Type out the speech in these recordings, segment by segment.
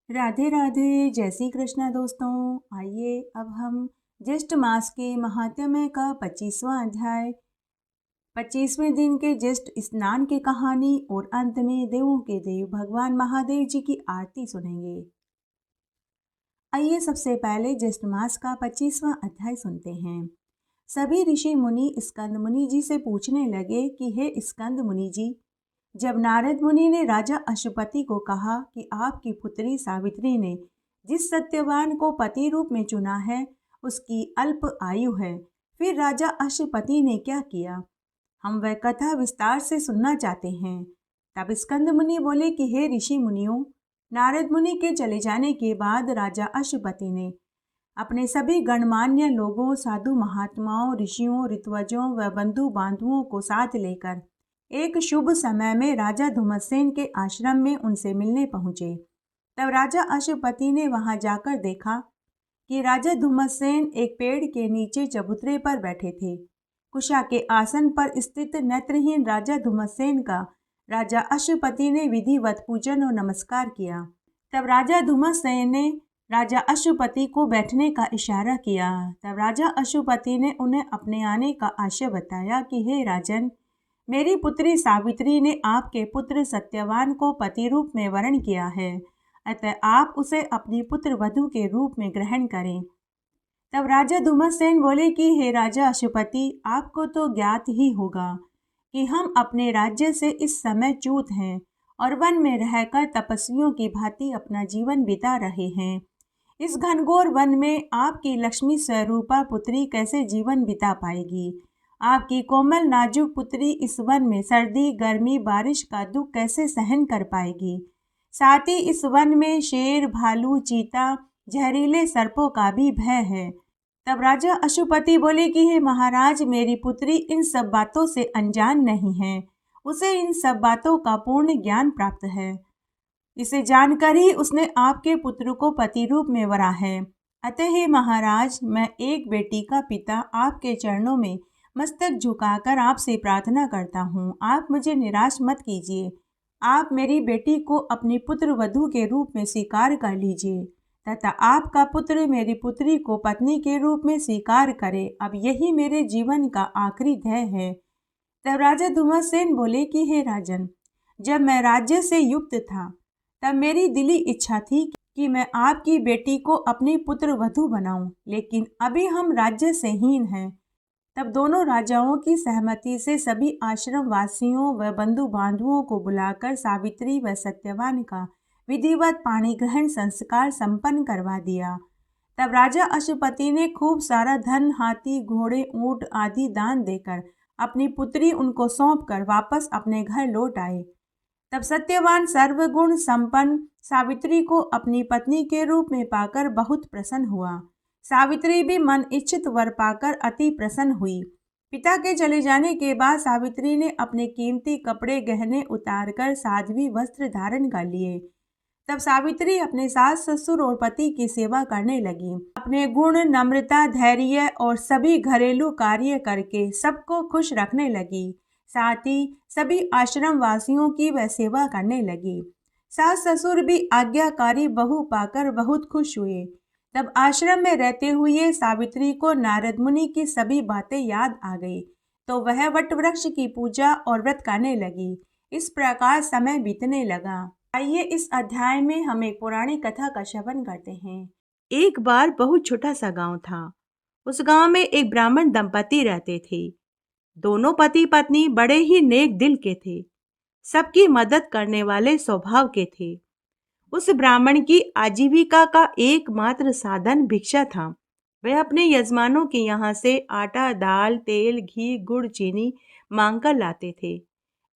राधे राधे, जय श्री कृष्णा दोस्तों। आइए अब हम ज्येष्ठ मास के महात्म्य का 25वां अध्याय 25वें दिन के ज्येष्ठ स्नान की कहानी और अंत में देवों के देव भगवान महादेव जी की आरती सुनेंगे। आइए सबसे पहले ज्येष्ठ मास का 25वां अध्याय सुनते हैं। सभी ऋषि मुनि स्कंद मुनि जी से पूछने लगे कि हे स्कंद मुनि जी, जब नारद मुनि ने राजा अशुपति को कहा कि आपकी पुत्री सावित्री ने जिस सत्यवान को पति रूप में चुना है उसकी अल्प आयु है, फिर राजा अशुपति ने क्या किया, हम वह कथा विस्तार से सुनना चाहते हैं। तब स्कंद मुनि बोले कि हे ऋषि मुनियों, नारद मुनि के चले जाने के बाद राजा अशुपति ने अपने सभी गणमान्य लोगों, साधु महात्माओं, ऋषियों, ऋत्वजों व बंधु बांधुओं को साथ लेकर एक शुभ समय में राजा धुम्मसेन के आश्रम में उनसे मिलने पहुंचे। तब राजा अशुपति ने वहां जाकर देखा कि राजा धुम्मसेन एक पेड़ के नीचे चबूतरे पर बैठे थे। कुशा के आसन पर स्थित नेत्रहीन राजा धुम्मसेन का राजा अशुपति ने विधिवत पूजन और नमस्कार किया। तब राजा धुम्मसेन ने राजा अशुपति को बैठने का इशारा किया। तब राजा अशुपति ने उन्हें अपने आने का आशय बताया कि हे राजन, मेरी पुत्री सावित्री ने आपके पुत्र सत्यवान को पति रूप में वरण किया है, अतः आप उसे अपनी पुत्र वधू के रूप में ग्रहण करें। तब राजा धुम्मसेन बोले कि हे राजा अशुपति, आपको तो ज्ञात ही होगा कि हम अपने राज्य से इस समय च्युत हैं और वन में रहकर तपस्वियों की भांति अपना जीवन बिता रहे हैं। इस घनघोर वन में आपकी लक्ष्मी स्वरूपा पुत्री कैसे जीवन बिता पाएगी? आपकी कोमल नाजुक पुत्री इस वन में सर्दी, गर्मी, बारिश का दुख कैसे सहन कर पाएगी? साथ ही इस वन में शेर, भालू, चीता, जहरीले सर्पों का भी भय है। तब राजा अशुपति बोले कि हे महाराज, मेरी पुत्री इन सब बातों से अनजान नहीं है, उसे इन सब बातों का पूर्ण ज्ञान प्राप्त है। इसे जानकर ही उसने आपके पुत्र को पति रूप में वरा है। अतः हे महाराज, मैं एक बेटी का पिता आपके चरणों में मस्तक झुकाकर आपसे प्रार्थना करता हूँ, आप मुझे निराश मत कीजिए। आप मेरी बेटी को अपनी पुत्र वधू के रूप में स्वीकार कर लीजिए तथा आपका पुत्र मेरी पुत्री को पत्नी के रूप में स्वीकार करे। अब यही मेरे जीवन का आखिरी ध्येय है। तब राजा धुम्मसेन बोले कि हे राजन, जब मैं राज्य से युक्त था तब मेरी दिली इच्छा थी कि मैं आपकी बेटी को अपनी पुत्र वधू बनाऊं, लेकिन अभी हम राज्य से हीन हैं। तब दोनों राजाओं की सहमति से सभी आश्रम वासियों व बंधु बांधुओं को बुलाकर सावित्री व सत्यवान का विधिवत पाणी ग्रहण संस्कार संपन्न करवा दिया। तब राजा अशुपति ने खूब सारा धन, हाथी, घोड़े, ऊंट आदि दान देकर अपनी पुत्री उनको सौंपकर वापस अपने घर लौट आए। तब सत्यवान सर्वगुण संपन्न सावित्री को अपनी पत्नी के रूप में पाकर बहुत प्रसन्न हुआ। सावित्री भी मन इच्छित वर पाकर अति प्रसन्न हुई। पिता के चले जाने के बाद सावित्री ने अपने कीमती कपड़े गहने उतारकर साध्वी वस्त्र धारण कर लिए। तब सावित्री अपने सास ससुर और पति की सेवा करने लगी। अपने गुण, नम्रता, धैर्य और सभी घरेलू कार्य करके सबको खुश रखने लगी। साथ ही सभी आश्रम वासियों की वह सेवा करने लगी। सास ससुर भी आज्ञाकारी बहू पाकर बहुत खुश हुए। तब आश्रम में रहते हुए सावित्री को नारद मुनि की सभी बातें याद आ गई, तो वह वट वृक्ष की पूजा और व्रत करने लगी। इस प्रकार समय बीतने लगा। आइए इस अध्याय में हम एक पौराणिक कथा का श्रवण करते हैं। एक बार बहुत छोटा सा गांव था। उस गांव में एक ब्राह्मण दंपति रहते थे। दोनों पति पत्नी बड़े ही नेक दिल के थे, सबकी मदद करने वाले स्वभाव के थे। उस ब्राह्मण की आजीविका का एकमात्र साधन भिक्षा था। वह अपने यजमानों के यहाँ से आटा, दाल, तेल, घी, गुड़, चीनी मांगकर लाते थे।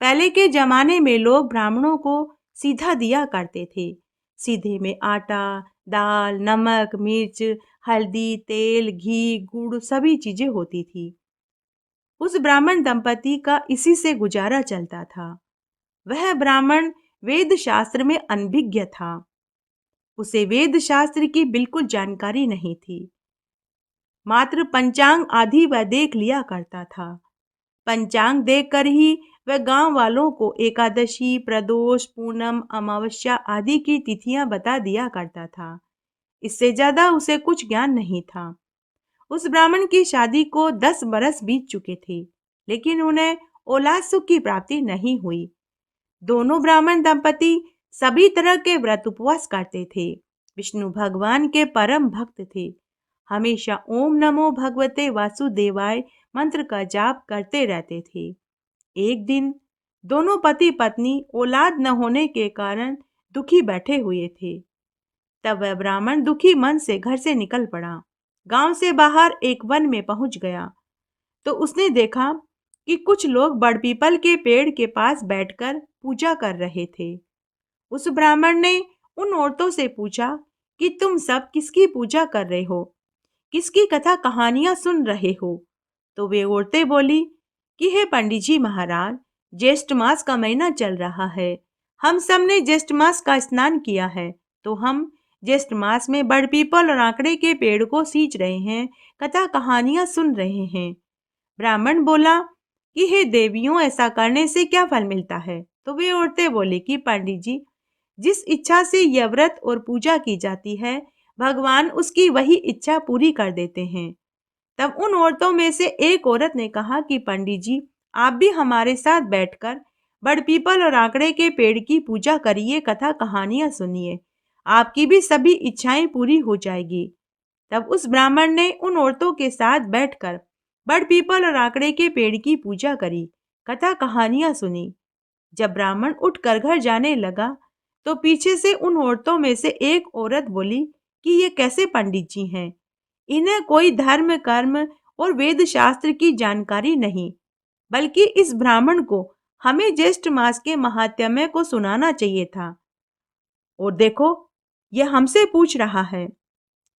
पहले के जमाने में लोग ब्राह्मणों को सीधा दिया करते थे। सीधे में आटा, दाल, नमक, मिर्च, हल्दी, तेल, घी, गुड़ सभी चीजें होती थी। उस ब्राह्मण दंपति का इसी से गुजारा चलता था। वह ब्राह्मण वेद शास्त्र में अनभिज्ञ था। उसे वेद शास्त्र की बिल्कुल जानकारी नहीं थी। मात्र पंचांग आदि वह देख लिया करता था। पंचांग देखकर ही वह गांव वालों को एकादशी, प्रदोष, पूनम, अमावस्या आदि की तिथियां बता दिया करता था। इससे ज्यादा उसे कुछ ज्ञान नहीं था। उस ब्राह्मण की शादी को 10 बरस बीत चुके थे, लेकिन उन्हें औलाद सुख की प्राप्ति नहीं हुई। दोनों ब्राह्मण दंपति सभी तरह के व्रत उपवास करते थे, विष्णु भगवान के परम भक्त थे, हमेशा ओम नमो भगवते वासुदेवाय मंत्र का जाप करते रहते थे। एक दिन दोनों पति पत्नी औलाद न होने के कारण दुखी बैठे हुए थे। तब वह ब्राह्मण दुखी मन से घर से निकल पड़ा। गांव से बाहर एक वन में पहुंच गया तो उसने देखा कि कुछ लोग बड़पीपल के पेड़ के पास बैठकर पूजा कर रहे थे। उस ब्राह्मण ने उन औरतों से पूछा कि तुम सब किसकी पूजा कर रहे हो, किसकी कथा कहानियां सुन रहे हो? तो वे औरतें बोली कि हे पंडित जी महाराज, ज्येष्ठ मास का महीना चल रहा है, हम सब ने ज्येष्ठ मास का स्नान किया है, तो हम ज्येष्ठ मास में बड़पीपल और आंकड़े के पेड़ को सींच रहे हैं, कथा कहानियां सुन रहे हैं। ब्राह्मण बोला कि हे देवियों, ऐसा करने से क्या फल मिलता है? तो वे औरतें बोली कि पंडित जी, जिस इच्छा से यह व्रत और पूजा की जाती है, भगवान उसकी वही इच्छा पूरी कर देते हैं। तब उन औरतों में से एक औरत ने कहा कि पंडित जी, आप भी हमारे साथ बैठकर बड़पीपल और आंकड़े के पेड़ की पूजा करिए, कथा कहानियां सुनिए, आपकी भी सभी इच्छाएं पूरी हो जाएगी। तब उस ब्राह्मण ने उन औरतों के साथ बैठकर बड़पीपल और आंकड़े के पेड़ की पूजा करी, कथा कहानियां सुनी। जब ब्राह्मण उठकर घर जाने लगा तो पीछे से उन औरतों में से एक औरत बोली कि ये कैसे पंडित जी हैं, इन्हें कोई धर्म, कर्म और वेद शास्त्र की जानकारी नहीं, बल्कि इस ब्राह्मण को हमें ज्येष्ठ मास के महात्म्य को सुनाना चाहिए था, और देखो यह हमसे पूछ रहा है।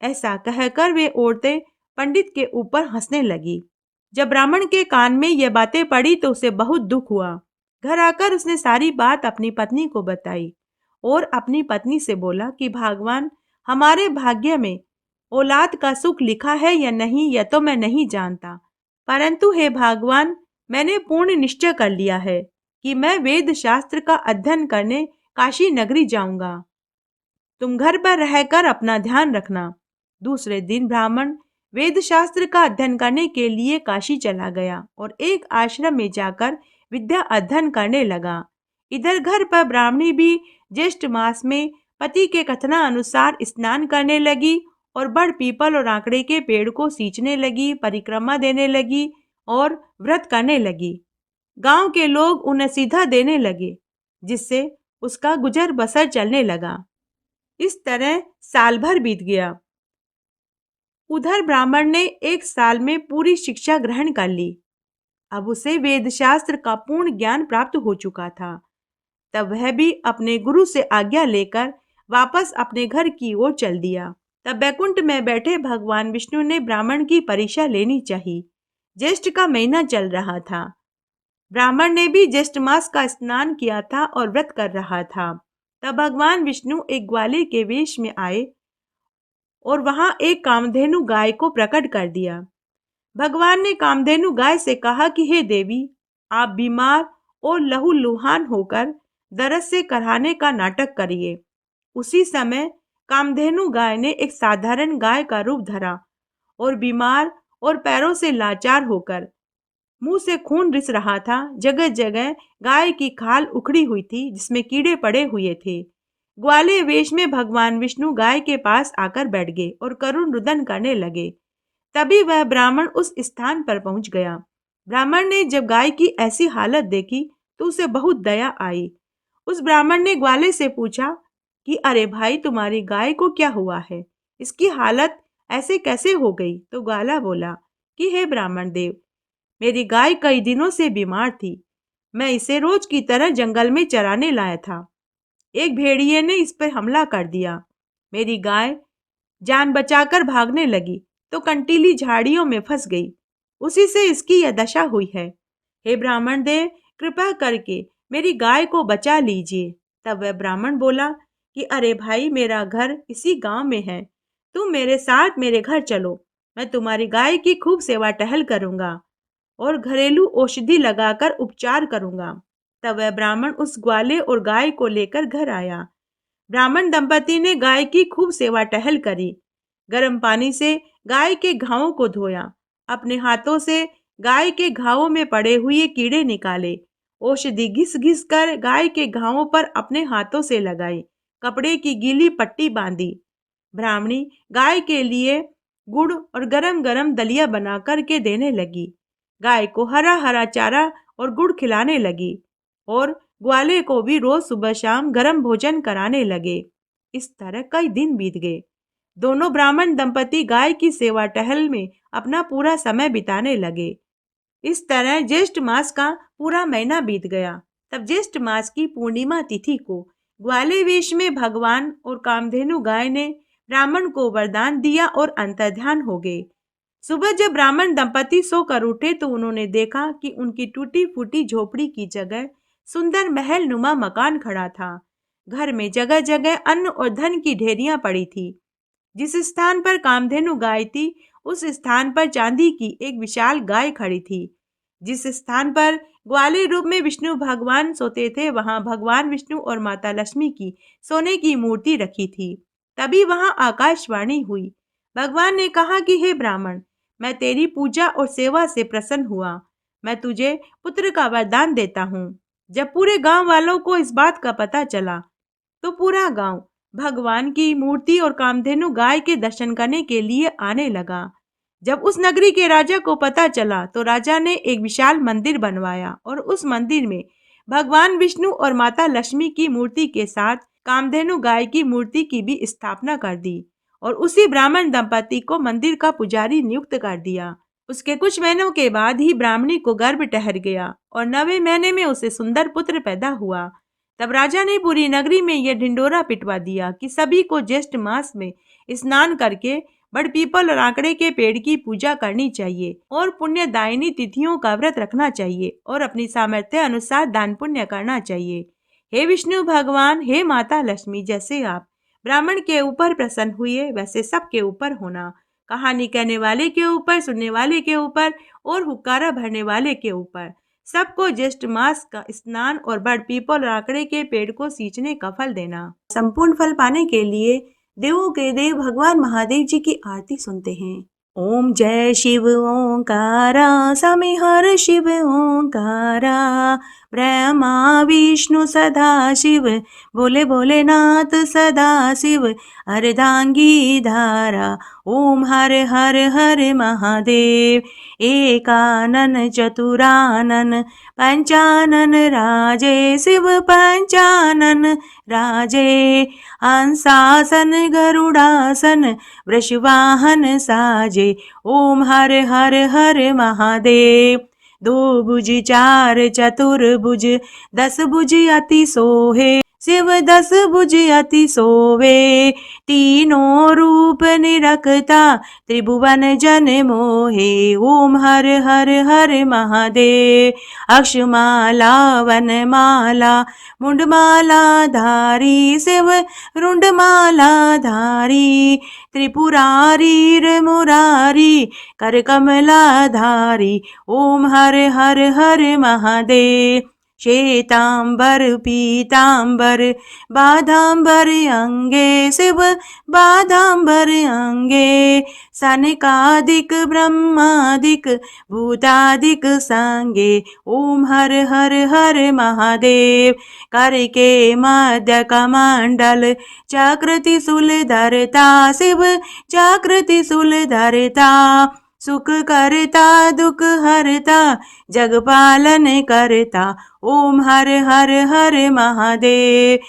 ऐसा कहकर वे औरतें पंडित के ऊपर हंसने लगी। जब ब्राह्मण के कान में यह बातें पड़ी तो उसे बहुत दुख हुआ। घर आकर उसने सारी बात अपनी पत्नी को बताई और अपनी पत्नी से बोला कि भगवान, हमारे भाग्य में औलाद का सुख लिखा है या नहीं यह तो मैं नहीं जानता, परंतु हे भगवान, मैंने पूर्ण निश्चय कर लिया है कि मैं वेद शास्त्र का अध्ययन करने काशी नगरी जाऊंगा। तुम घर पर रहकर अपना ध्यान रखना। दूसरे दिन ब्राह्मण वेद शास्त्र का अध्ययन करने के लिए काशी चला गया और एक आश्रम में जाकर विद्या अध्ययन करने लगा। इधर घर पर ब्राह्मणी भी ज्येष्ठ मास में पति के कथना अनुसार स्नान करने लगी और बड़ पीपल और आंकड़े के पेड़ को सींचने लगी, परिक्रमा देने लगी और व्रत करने लगी। गांव के लोग उन्हें सीधा देने लगे, जिससे उसका गुजर बसर चलने लगा। इस तरह साल भर बीत गया। उधर ब्राह्मण ने एक साल में पूरी शिक्षा ग्रहण कर ली। अब उसे वेदशास्त्र का पूर्ण ज्ञान प्राप्त हो चुका था। तब वह भी अपने गुरु से आज्ञा लेकर वापस अपने घर की ओर चल दिया। तब वैकुंठ में बैठे भगवान विष्णु ने ब्राह्मण की परीक्षा लेनी चाहिए। ज्येष्ठ का महीना चल रहा था। ब्राह्मण ने भी ज्येष्ठ मास का स्नान किया था और व्रत कर रहा था। तब भगवान विष्णु एक ग्वाले के वेश में आए और वहां एक कामधेनु गाय को प्रकट कर दिया। भगवान ने कामधेनु गाय से कहा कि हे देवी, आप बीमार और लहूलुहान होकर दरस से कराहने का नाटक करिए। उसी समय कामधेनु गाय ने एक साधारण गाय का रूप धरा और बीमार और पैरों से लाचार होकर, मुंह से खून रिस रहा था, जगह जगह गाय की खाल उखड़ी हुई थी जिसमें कीड़े पड़े हुए थे। ग्वाले वेश में भगवान विष्णु गाय के पास आकर बैठ गए और करुण रुदन करने लगे। तभी वह ब्राह्मण उस स्थान पर पहुंच गया। ब्राह्मण ने जब गाय की ऐसी हालत देखी तो उसे बहुत दया आई। उस ब्राह्मण ने ग्वाले से पूछा कि अरे भाई, तुम्हारी गाय को क्या हुआ है, इसकी हालत ऐसे कैसे हो गई? तो ग्वाला बोला कि हे ब्राह्मण देव, मेरी गाय कई दिनों से बीमार थी। मैं इसे रोज की तरह जंगल में चराने लाया था। एक भेड़िए ने इस पर हमला कर दिया। मेरी गाय जान बचाकर भागने लगी तो कंटीली झाड़ियों में फंस गई। उसी से इसकी यह दशा हुई है। हे ब्राह्मण देव, कृपा करके मेरी गाय को बचा लीजिए। तब वह ब्राह्मण बोला कि अरे भाई, मेरा घर इसी गांव में है, तुम मेरे साथ मेरे घर चलो, मैं तुम्हारी गाय की खूब सेवा टहल करूंगा। और घरेलू औषधि लगाकर उपचार करूंगा। तब वह ब्राह्मण उस ग्वाले और गाय को लेकर घर आया। ब्राह्मण दंपति ने गाय की खूब सेवा टहल करी। गर्म पानी से गाय के घावों को धोया। अपने हाथों से गाय के घावों में पड़े हुए कीड़े निकाले। औषधि घिस घिस कर गाय के घावों पर अपने हाथों से लगाई। कपड़े की गीली पट्टी बांधी। ब्राह्मणी गाय के लिए गुड़ और गरम गरम दलिया बना कर के देने लगी। गाय को हरा हरा चारा और गुड़ खिलाने लगी और ग्वाले को भी रोज सुबह शाम गरम भोजन कराने लगे। इस तरह कई दिन बीत गए। दोनों ब्राह्मण दंपति गाय की सेवा टहल में अपना पूरा समय बिताने लगे। इस तरह ज्येष्ठ मास का पूरा महीना बीत गया। तब ज्येष्ठ मास की पूर्णिमा तिथि को ग्वाले वेश में भगवान और कामधेनु गाय ने ब्राह्मण को वरदान दिया और अंतर्ध्यान हो गए। सुबह जब ब्राह्मण दंपति सोकर उठे तो उन्होंने देखा कि उनकी टूटी फूटी झोपड़ी की जगह सुंदर महल नुमा मकान खड़ा था। घर में जगह जगह अन्न और धन की ढेरियां पड़ी थी। जिस स्थान पर कामधेनु गाय थी उस स्थान पर चांदी की एक विशाल गाय खड़ी थी। जिस स्थान पर ग्वाले रूप में विष्णु भगवान सोते थे वहां भगवान विष्णु और माता लक्ष्मी की सोने की मूर्ति रखी थी। तभी वहां आकाशवाणी हुई। भगवान ने कहा कि हे ब्राह्मण, मैं तेरी पूजा और सेवा से प्रसन्न हुआ। मैं तुझे पुत्र का वरदान देता हूँ। जब पूरे गांव वालों को इस बात का पता चला तो पूरा गांव भगवान की मूर्ति और कामधेनु गाय के दर्शन करने के लिए आने लगा। जब उस नगरी के राजा को पता चला तो राजा ने एक विशाल मंदिर बनवाया और उस मंदिर में भगवान विष्णु और माता लक्ष्मी की मूर्ति के साथ कामधेनु गाय की मूर्ति की भी स्थापना कर दी और उसी ब्राह्मण दंपति को मंदिर का पुजारी नियुक्त कर दिया। उसके कुछ महीनों के बाद ही ब्राह्मणी को गर्भ ठहर गया और 9वें महीने में उसे सुंदर पुत्र पैदा हुआ। तब राजा ने पूरी नगरी में यह ढिंडोरा पिटवा दिया कि सभी को ज्येष्ठ मास में स्नान करके बड़ पीपल और आंकड़े के पेड़ की पूजा करनी चाहिए और पुण्यदायिनी तिथियों का व्रत रखना चाहिए और अपनी सामर्थ्य अनुसार दान पुण्य करना चाहिए। हे विष्णु भगवान, हे माता लक्ष्मी, जैसे आप ब्राह्मण के ऊपर प्रसन्न हुए वैसे सबके ऊपर होना। कहानी कहने वाले के ऊपर, सुनने वाले के ऊपर और हुक्कारा भरने वाले के ऊपर सबको ज्येष्ठ मास का स्नान और बड़ पीपल और आंकड़े के पेड़ को सींचने का फल देना। संपूर्ण फल पाने के लिए देवों के देव भगवान महादेव जी की आरती सुनते हैं। ओम जय शिव ओंकारा, स्वामी हर शिव ओंकारा, ब्रह्मा विष्णु सदा शिव, बोले भोलेनाथ सदा शिव, अर्धांगी धारा। ओम हर हर हर महादेव, एकानन चतुरानन, पंचानन राजे शिव पंचानन राजे, हंसासन गरुड़ासन वृषवाहन साजे। ओम हर हर हर महादेव। 2 भुज 4 चतुर्भुज, 10 भुज अति सोहे, शिव 10 भुज अति सोवे, तीनों रूप निरखता त्रिभुवन जन मोहे। ओम हर हर हर महादेव। अक्षमाला वनमाला मुंडमाला धारी, शिव रुंडमाला धारी, त्रिपुरारी मुरारी कर कमला धारी। ओम हर हर हर महादेव। श्वेतांबर पीतांबर बाधांबर अंगे, शिव बाधांबर अंगे, सनकादिक ब्रह्मादिक भूतादिक संगे। ओम हर हर हर महादेव। करके मध्य कमंडल चक्र त्रिशूल धरता, शिव चक्र त्रिशूल धरता, सुख करता दुख हरता जग पालन करता। ओम हर हर हर महादेव।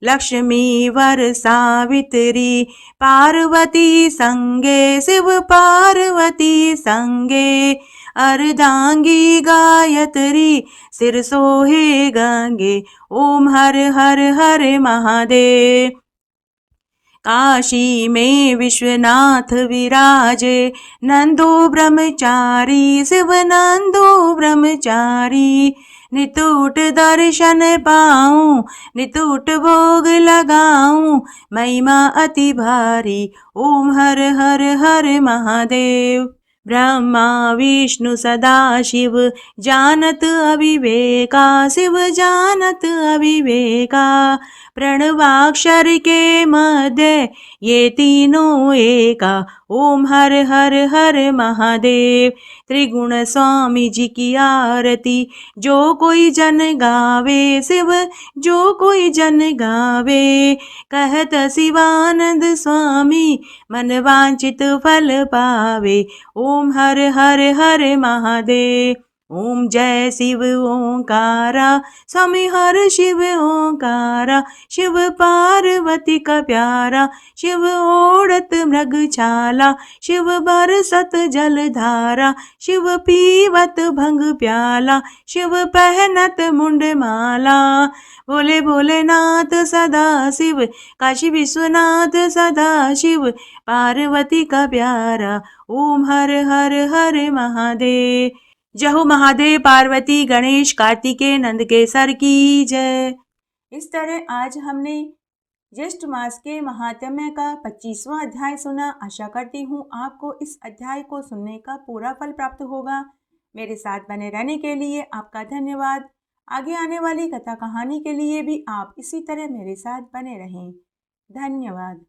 लक्ष्मी वर सावित्री पार्वती संगे, शिव पार्वती संगे, अर्धांगी गायत्री सिर सोहे गंगे। ओम हर हर हर महादेव। काशी में विश्वनाथ विराजे, नंदो ब्रह्मचारी, शिव नंदो ब्रह्मचारी, नितुट दर्शन पाऊं नितुट भोग लगाऊं, महिमा अति भारी। ओम हर हर हर महादेव। ब्रह्मा विष्णु सदाशिव जानत अविवेका, शिव जानत अविवेका। प्रणवाक्षर के मध्य ये तीनों एका, ओम हर हर हर महादेव। त्रिगुण स्वामी जी की आरती जो कोई जन गावे, शिव जो कोई जन गावे। कहत शिवानंद स्वामी मन वांछित फल पावे, ओम हर हर हर महादेव। ओम जय शिव ओंकारा, स्वामी हर शिव ओंकारा। शिव पार्वती का प्यारा, शिव ओढ़त मृग छाला। शिव बरसत जलधारा, शिव पीवत भंग प्याला। शिव पहनत मुंड माला। बोले भोलेनाथ सदा शिव, काशी विश्वनाथ सदा शिव। पार्वती का प्यारा, ओम हर हर हर महादेव। जय हो महादेव, पार्वती, गणेश, कार्तिकेय, नंदकेसर की जय। इस तरह आज हमने ज्येष्ठ मास के महात्म्य का 25वां अध्याय सुना। आशा करती हूँ आपको इस अध्याय को सुनने का पूरा फल प्राप्त होगा। मेरे साथ बने रहने के लिए आपका धन्यवाद। आगे आने वाली कथा कहानी के लिए भी आप इसी तरह मेरे साथ बने रहें। धन्यवाद।